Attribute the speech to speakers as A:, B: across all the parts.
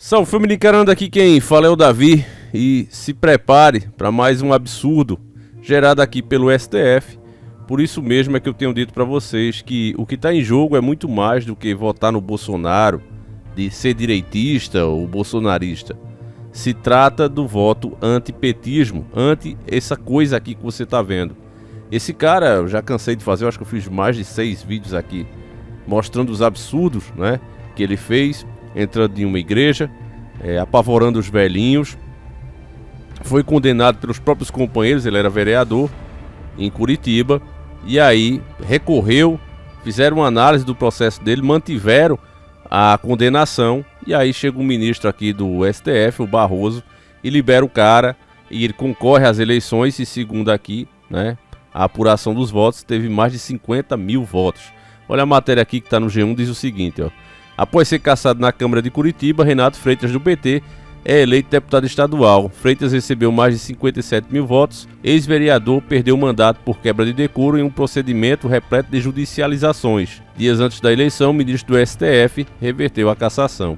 A: Salve família encarando, aqui quem fala é o Davi e se prepare para mais um absurdo gerado aqui pelo STF. Por isso mesmo é que eu tenho dito para vocês que o que está em jogo é muito mais do que votar no Bolsonaro, de ser direitista ou bolsonarista. Se trata do voto antipetismo, anti essa coisa aqui que você está vendo. Esse cara, eu já cansei de fazer, eu acho que eu fiz mais de 6 vídeos aqui mostrando os absurdos, né, que ele fez, entrando em uma igreja, apavorando os velhinhos. Foi condenado pelos próprios companheiros, ele era vereador em Curitiba, e aí recorreu, fizeram uma análise do processo dele, mantiveram a condenação, e aí chega um ministro aqui do STF, o Barroso, e libera o cara, e ele concorre às eleições, e segundo aqui, né, a apuração dos votos, teve mais de 50 mil votos. Olha a matéria aqui que está no G1, diz o seguinte, ó. Após ser cassado na Câmara de Curitiba, Renato Freitas do PT é eleito deputado estadual. Freitas recebeu mais de 57 mil votos. Ex-vereador perdeu o mandato por quebra de decoro em um procedimento repleto de judicializações. Dias antes da eleição, o ministro do STF reverteu a cassação.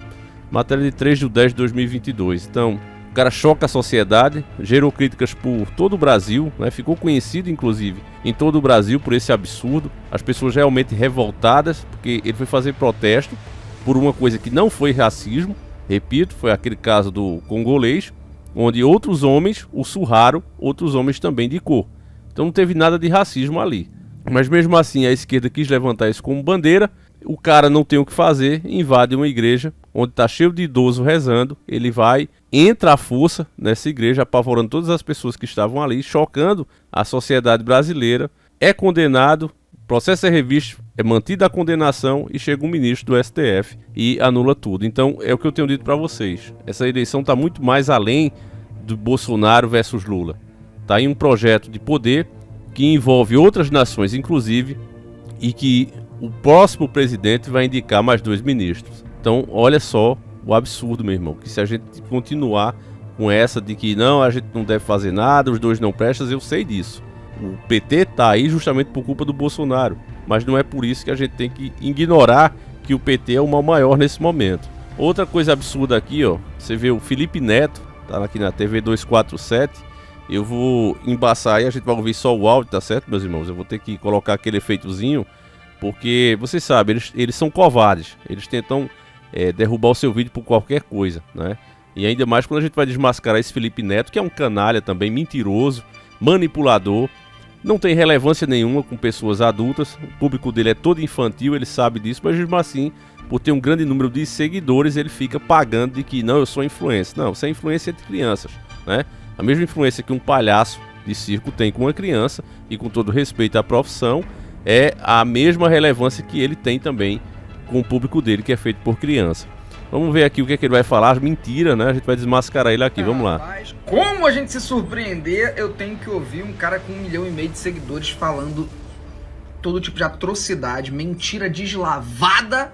A: Matéria de 3 de 10 de 2022. Então, o cara choca a sociedade, gerou críticas por todo o Brasil, né? Ficou conhecido, inclusive, em todo o Brasil por esse absurdo. As pessoas realmente revoltadas, porque ele foi fazer protesto por uma coisa que não foi racismo. Repito, foi aquele caso do congolês, onde outros homens o surraram, outros homens também de cor. Então não teve nada de racismo ali. Mas mesmo assim a esquerda quis levantar isso como bandeira. O cara não tem o que fazer, invade uma igreja onde está cheio de idoso rezando. Ele vai, entra à força nessa igreja, apavorando todas as pessoas que estavam ali, chocando a sociedade brasileira. É condenado, o processo é revisto, é mantida a condenação e chega um ministro do STF e anula tudo. Então é o que eu tenho dito para vocês. Essa eleição está muito mais além do Bolsonaro versus Lula. Está em um projeto de poder que envolve outras nações, inclusive, e que o próximo presidente vai indicar mais 2 ministros. Então olha só o absurdo, meu irmão, que se a gente continuar com essa de que não, a gente não deve fazer nada, os dois não prestam, eu sei disso. O PT tá aí justamente por culpa do Bolsonaro, mas não é por isso que a gente tem que ignorar que o PT é o mal maior nesse momento. Outra coisa absurda aqui, ó, você vê o Felipe Neto, tá aqui na TV 247, eu vou embaçar aí, a gente vai ouvir só o áudio, tá certo, meus irmãos? Eu vou ter que colocar aquele efeitozinho, porque vocês sabem, eles são covardes, eles tentam derrubar o seu vídeo por qualquer coisa, né? E ainda mais quando a gente vai desmascarar esse Felipe Neto, que é um canalha também, mentiroso, manipulador, não tem relevância nenhuma com pessoas adultas, o público dele é todo infantil, ele sabe disso, mas mesmo assim, por ter um grande número de seguidores, ele fica pagando de que não, eu sou influência. Não, você é influência entre crianças, né? A mesma influência que um palhaço de circo tem com uma criança, e com todo respeito à profissão, é a mesma relevância que ele tem também com o público dele, que é feito por criança. Vamos ver aqui o que é que ele vai falar, mentira, né? A gente vai desmascarar ele aqui, vamos lá.
B: Mas como a gente se surpreender, eu tenho que ouvir um cara com 1,5 milhão de seguidores falando todo tipo de atrocidade, mentira deslavada.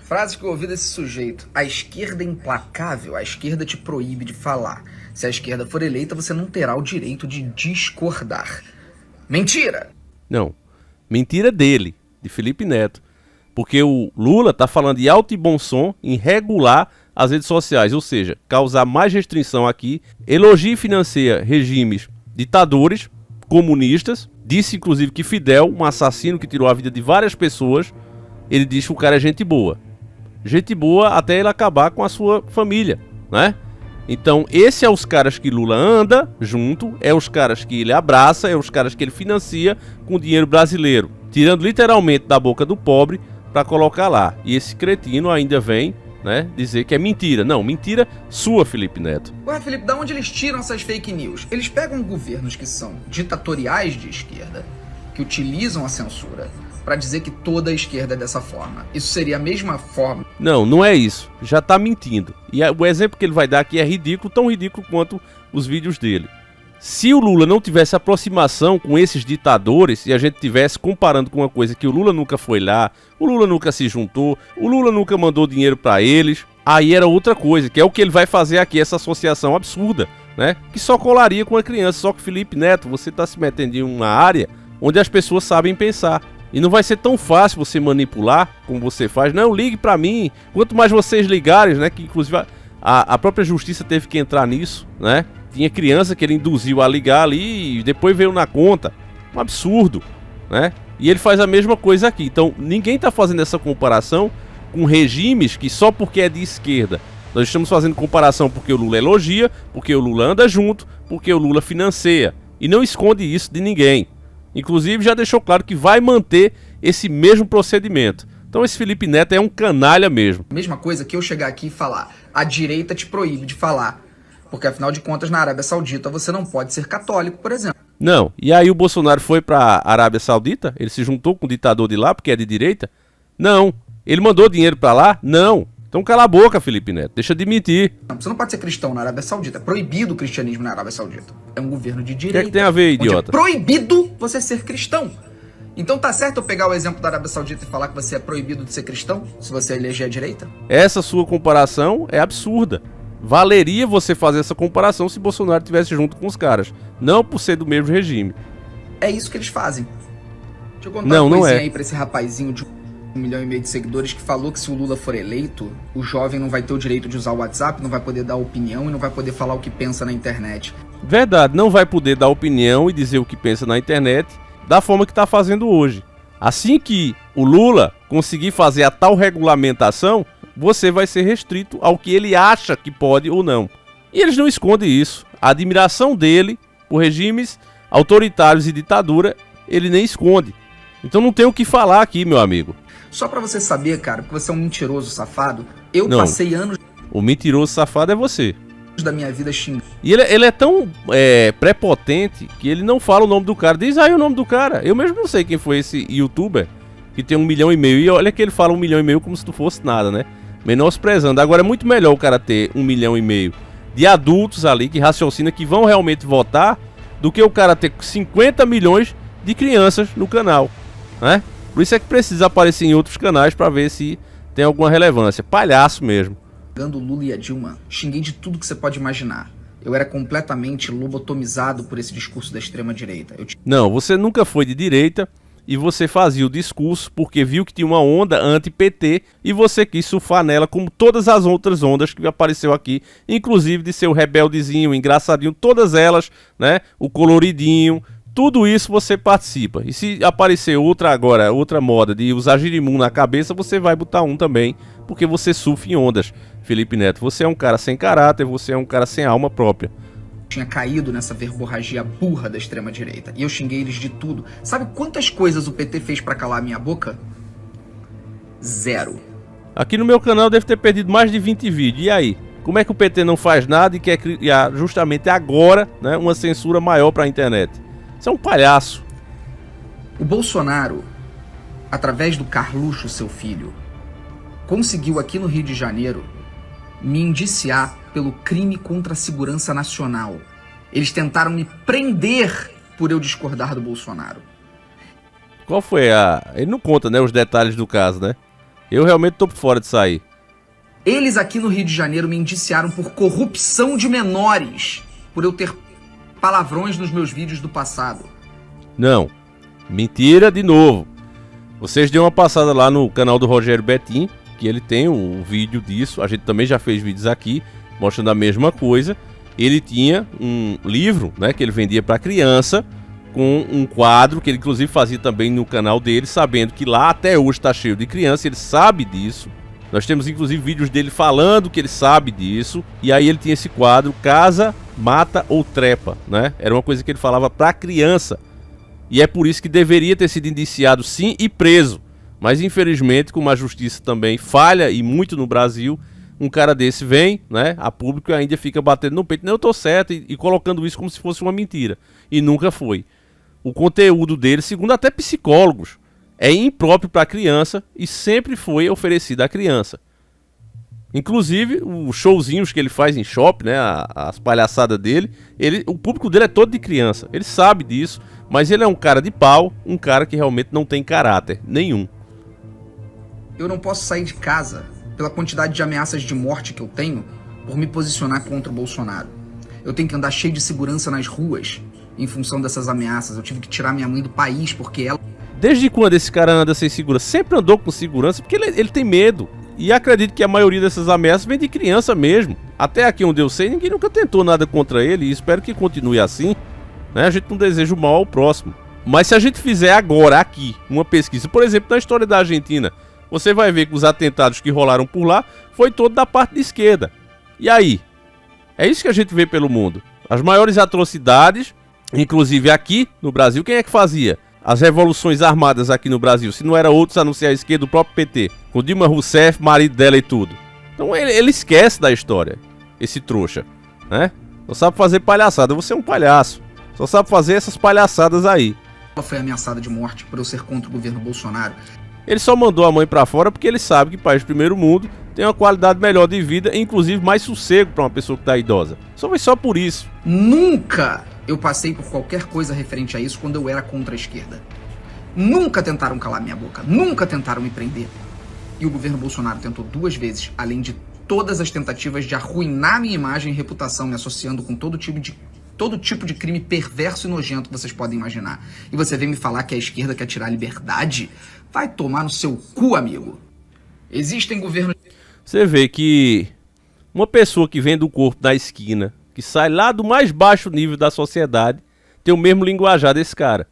B: Frases que eu ouvi desse sujeito: a esquerda é implacável, a esquerda te proíbe de falar. Se a esquerda for eleita, você não terá o direito de discordar. Mentira!
A: Não, mentira dele, de Felipe Neto. Porque o Lula está falando de alto e bom som em regular as redes sociais, ou seja, causar mais restrição aqui, elogia e financia regimes ditadores, comunistas, disse inclusive que Fidel, um assassino que tirou a vida de várias pessoas, ele diz que o cara é gente boa. Gente boa até ele acabar com a sua família, né? Então esse é os caras que Lula anda junto, é os caras que ele abraça, é os caras que ele financia com dinheiro brasileiro, tirando literalmente da boca do pobre, para colocar lá. E esse cretino ainda vem, né, dizer que é mentira. Não, mentira sua, Felipe Neto.
B: Ué, Felipe, da onde eles tiram essas fake news? Eles pegam governos que são ditatoriais de esquerda, que utilizam a censura, para dizer que toda a esquerda é dessa forma. Isso seria a mesma forma?
A: Não, não é isso. Já tá mentindo. E o exemplo que ele vai dar aqui é ridículo, tão ridículo quanto os vídeos dele. Se o Lula não tivesse aproximação com esses ditadores e a gente tivesse comparando com uma coisa que o Lula nunca foi lá, o Lula nunca se juntou, o Lula nunca mandou dinheiro para eles, aí era outra coisa, que é o que ele vai fazer aqui, essa associação absurda, né? Que só colaria com a criança. Só que, Felipe Neto, você tá se metendo em uma área onde as pessoas sabem pensar. E não vai ser tão fácil você manipular como você faz. Não, ligue para mim. Quanto mais vocês ligarem, né? Que inclusive A própria justiça teve que entrar nisso, né? Tinha criança que ele induziu a ligar ali e depois veio na conta. Um absurdo, né? E ele faz a mesma coisa aqui. Então ninguém está fazendo essa comparação com regimes que só porque é de esquerda. Nós estamos fazendo comparação porque o Lula elogia, porque o Lula anda junto, porque o Lula financia. E não esconde isso de ninguém. Inclusive já deixou claro que vai manter esse mesmo procedimento. Então esse Felipe Neto é um canalha mesmo.
B: Mesma coisa que eu chegar aqui e falar, a direita te proíbe de falar. Porque afinal de contas na Arábia Saudita você não pode ser católico, por exemplo.
A: Não, e aí o Bolsonaro foi pra Arábia Saudita? Ele se juntou com o ditador de lá porque é de direita? Não. Ele mandou dinheiro pra lá? Não. Então cala a boca, Felipe Neto, deixa de mentir.
B: Não, você não pode ser cristão na Arábia Saudita. É proibido o cristianismo na Arábia Saudita. É um governo de direita.
A: O que é que tem a ver, idiota?
B: É proibido você ser cristão. Então tá certo eu pegar o exemplo da Arábia Saudita e falar que você é proibido de ser cristão, se você eleger a direita?
A: Essa sua comparação é absurda. Valeria você fazer essa comparação se Bolsonaro estivesse junto com os caras. Não por ser do mesmo regime.
B: É isso que eles fazem. Deixa eu contar
A: uma
B: coisinha aí pra esse rapazinho de 1,5 milhão de seguidores que falou que se o Lula for eleito, o jovem não vai ter o direito de usar o WhatsApp, não vai poder dar opinião e não vai poder falar o que pensa na internet.
A: Verdade, não vai poder dar opinião e dizer o que pensa na internet da forma que está fazendo hoje. Assim que o Lula conseguir fazer a tal regulamentação, você vai ser restrito ao que ele acha que pode ou não. E eles não escondem isso. A admiração dele por regimes autoritários e ditadura, ele nem esconde. Então não tem o que falar aqui, meu amigo.
B: Só pra você saber, cara, porque você é um mentiroso safado, eu
A: não,
B: passei anos...
A: O mentiroso safado é você.
B: Da minha vida xingando.
A: E ele é tão prepotente que ele não fala o nome do cara. Diz aí o nome do cara. Eu mesmo não sei quem foi esse youtuber que tem 1,5 milhão. E olha que ele fala 1,5 milhão como se não fosse nada, né? Menosprezando. Agora é muito melhor o cara ter 1,5 milhão de adultos ali que raciocinam, que vão realmente votar, do que o cara ter 50 milhões de crianças no canal, né? Por isso é que precisa aparecer em outros canais pra ver se tem alguma relevância. Palhaço mesmo.
B: O Lula e a Dilma, xinguei de tudo que você pode imaginar. Eu era completamente lobotomizado por esse discurso da extrema-direita.
A: Não, você nunca foi de direita e você fazia o discurso porque viu que tinha uma onda anti-PT e você quis surfar nela como todas as outras ondas que apareceu aqui, inclusive de ser o rebeldezinho, o engraçadinho, todas elas, né? O coloridinho, tudo isso você participa. E se aparecer outra moda de usar girimum na cabeça, você vai botar um também, porque você surfa em ondas. Felipe Neto, você é um cara sem caráter, você é um cara sem alma própria.
B: Tinha caído nessa verborragia burra da extrema-direita. E eu xinguei eles de tudo. Sabe quantas coisas o PT fez pra calar a minha boca? 0.
A: Aqui no meu canal deve ter perdido mais de 20 vídeos. E aí? Como é que o PT não faz nada e quer criar justamente agora, né, uma censura maior pra internet? Isso é um palhaço.
B: O Bolsonaro, através do Carluxo, seu filho, conseguiu aqui no Rio de Janeiro me indiciar pelo crime contra a segurança nacional. Eles tentaram me prender por eu discordar do Bolsonaro.
A: Qual foi Ele não conta, né, os detalhes do caso, né? Eu realmente tô por fora de sair.
B: Eles aqui no Rio de Janeiro me indiciaram por corrupção de menores, por eu ter palavrões nos meus vídeos do passado.
A: Não, mentira de novo. Vocês dêem uma passada lá no canal do Rogério Betim, que ele tem um vídeo disso. A gente também já fez vídeos aqui mostrando a mesma coisa. Ele tinha um livro, né, que ele vendia para criança, com um quadro que ele inclusive fazia também no canal dele, sabendo que lá até hoje está cheio de criança. Ele sabe disso. Nós temos inclusive vídeos dele falando que ele sabe disso. E aí ele tinha esse quadro: casa, mata ou trepa, né? Era uma coisa que ele falava para criança. E é por isso que deveria ter sido indiciado sim e preso. Mas infelizmente, como a justiça também falha e muito no Brasil, um cara desse vem, né, a público, e ainda fica batendo no peito: não, eu tô certo, e colocando isso como se fosse uma mentira. E nunca foi. O conteúdo dele, segundo até psicólogos, é impróprio para criança e sempre foi oferecido à criança. Inclusive, os showzinhos que ele faz em shopping, né, as palhaçadas dele, o público dele é todo de criança. Ele sabe disso, mas ele é um cara de pau, um cara que realmente não tem caráter nenhum.
B: Eu não posso sair de casa pela quantidade de ameaças de morte que eu tenho por me posicionar contra o Bolsonaro. Eu tenho que andar cheio de segurança nas ruas em função dessas ameaças. Eu tive que tirar minha mãe do país porque ela...
A: Desde quando esse cara anda sem segurança? Sempre andou com segurança porque ele tem medo. E acredito que a maioria dessas ameaças vem de criança mesmo. Até aqui onde eu sei, ninguém nunca tentou nada contra ele e espero que continue assim, né? A gente não deseja o mal ao próximo. Mas se a gente fizer agora, aqui, uma pesquisa, por exemplo, na história da Argentina, você vai ver que os atentados que rolaram por lá foi todo da parte de esquerda. E aí? É isso que a gente vê pelo mundo. As maiores atrocidades, inclusive aqui no Brasil, quem é que fazia? As revoluções armadas aqui no Brasil, se não era outros a não ser a esquerda, o próprio PT, com Dilma Rousseff, marido dela e tudo. Então ele esquece da história, esse trouxa, né? Só sabe fazer palhaçada, você é um palhaço. Só sabe fazer essas palhaçadas aí.
B: Ela foi ameaçada de morte por eu ser contra o governo Bolsonaro.
A: Ele só mandou a mãe pra fora porque ele sabe que país de primeiro mundo tem uma qualidade melhor de vida e inclusive mais sossego pra uma pessoa que tá idosa. Só por isso.
B: Nunca eu passei por qualquer coisa referente a isso quando eu era contra a esquerda. Nunca tentaram calar minha boca, nunca tentaram me prender. E o governo Bolsonaro tentou 2 vezes, além de todas as tentativas de arruinar minha imagem e reputação, me associando com todo tipo de crime perverso e nojento que vocês podem imaginar. E você vem me falar que a esquerda quer tirar a liberdade? Vai tomar no seu cu, amigo. Existem governos...
A: Você vê que uma pessoa que vem do corpo da esquina, que sai lá do mais baixo nível da sociedade, tem o mesmo linguajar desse cara,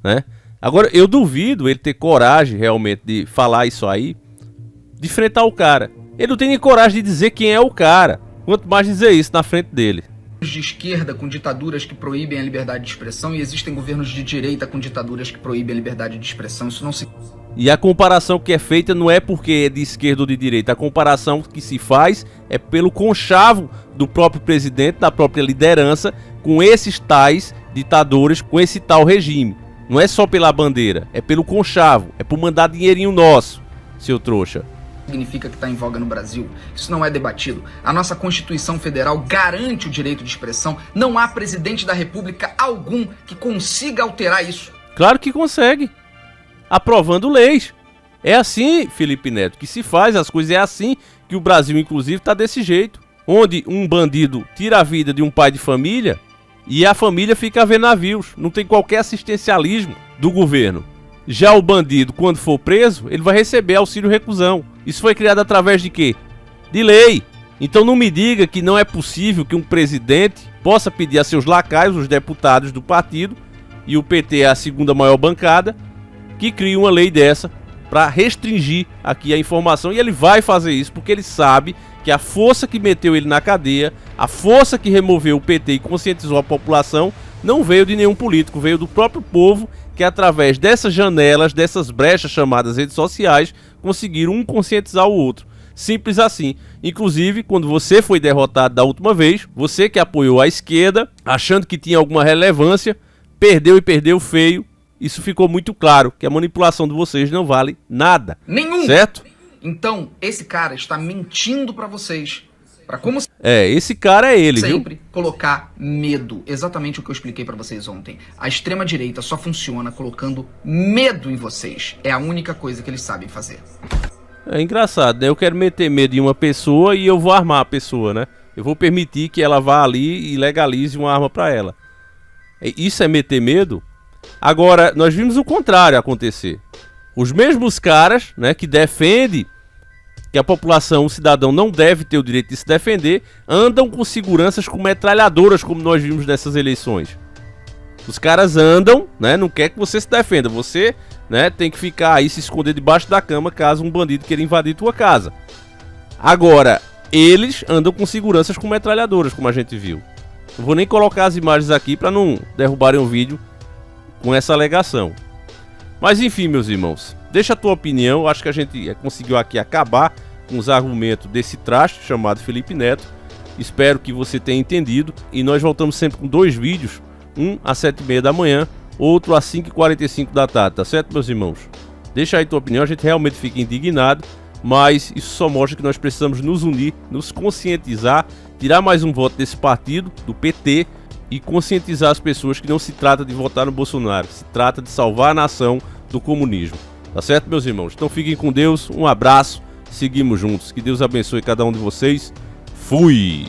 A: né? Agora, eu duvido ele ter coragem realmente de falar isso aí, de enfrentar o cara. Ele não tem nem coragem de dizer quem é o cara, quanto mais dizer isso na frente dele.
B: De esquerda com ditaduras que proíbem a liberdade de expressão e existem governos de direita com ditaduras que proíbem a liberdade de expressão. Isso não se...
A: E a comparação que é feita não é porque é de esquerda ou de direita. A comparação que se faz é pelo conchavo do próprio presidente, da própria liderança, com esses tais ditadores, com esse tal regime. Não é só pela bandeira, é pelo conchavo, é por mandar dinheirinho nosso, seu trouxa.
B: Significa que está em voga no Brasil. Isso não é debatido. A nossa Constituição Federal garante o direito de expressão. Não há presidente da República algum que consiga alterar isso.
A: Claro que consegue. Aprovando leis. É assim, Felipe Neto, que se faz, as coisas é assim, que o Brasil inclusive está desse jeito. Onde um bandido tira a vida de um pai de família e a família fica a ver navios. Não tem qualquer assistencialismo do governo. Já o bandido, quando for preso, ele vai receber auxílio reclusão. Isso foi criado através de quê? De lei. Então não me diga que não é possível que um presidente possa pedir a seus lacaios, os deputados do partido, e o PT é a segunda maior bancada, que crie uma lei dessa para restringir aqui a informação. E ele vai fazer isso porque ele sabe que a força que meteu ele na cadeia, a força que removeu o PT e conscientizou a população, não veio de nenhum político, veio do próprio povo, que através dessas janelas, dessas brechas chamadas redes sociais, conseguiram um conscientizar o outro. Simples assim. Inclusive, quando você foi derrotado da última vez, você que apoiou a esquerda, achando que tinha alguma relevância, perdeu e perdeu feio. Isso ficou muito claro, que a manipulação de vocês não vale nada.
B: Nenhum!
A: Certo?
B: Então, esse cara está mentindo para vocês. Para como
A: esse cara é ele,
B: sempre
A: viu?
B: Colocar medo. Exatamente o que eu expliquei para vocês ontem. A extrema-direita só funciona colocando medo em vocês. É a única coisa que eles sabem fazer.
A: É engraçado, né? Eu quero meter medo em uma pessoa e eu vou armar a pessoa, né? Eu vou permitir que ela vá ali e legalize uma arma para ela. Isso é meter medo? Agora, nós vimos o contrário acontecer. Os mesmos caras, né, que defendem que a população, o cidadão, não deve ter o direito de se defender, andam com seguranças com metralhadoras, como nós vimos nessas eleições. Os caras andam, né, não quer que você se defenda. Você, né, tem que ficar aí, se esconder debaixo da cama caso um bandido queira invadir tua casa. Agora, eles andam com seguranças com metralhadoras, como a gente viu. Não vou nem colocar as imagens aqui para não derrubarem o vídeo com essa alegação. Mas enfim, meus irmãos, deixa a tua opinião. Acho que a gente conseguiu aqui acabar com os argumentos desse traste chamado Felipe Neto. Espero que você tenha entendido. E nós voltamos sempre com 2 vídeos. Um às 7h30 da manhã, outro às 5h45 da tarde, tá certo, meus irmãos? Deixa aí tua opinião, a gente realmente fica indignado. Mas isso só mostra que nós precisamos nos unir, nos conscientizar, tirar mais um voto desse partido, do PT, e conscientizar as pessoas que não se trata de votar no Bolsonaro, se trata de salvar a nação do comunismo. Tá certo, meus irmãos? Então fiquem com Deus, um abraço, seguimos juntos. Que Deus abençoe cada um de vocês. Fui!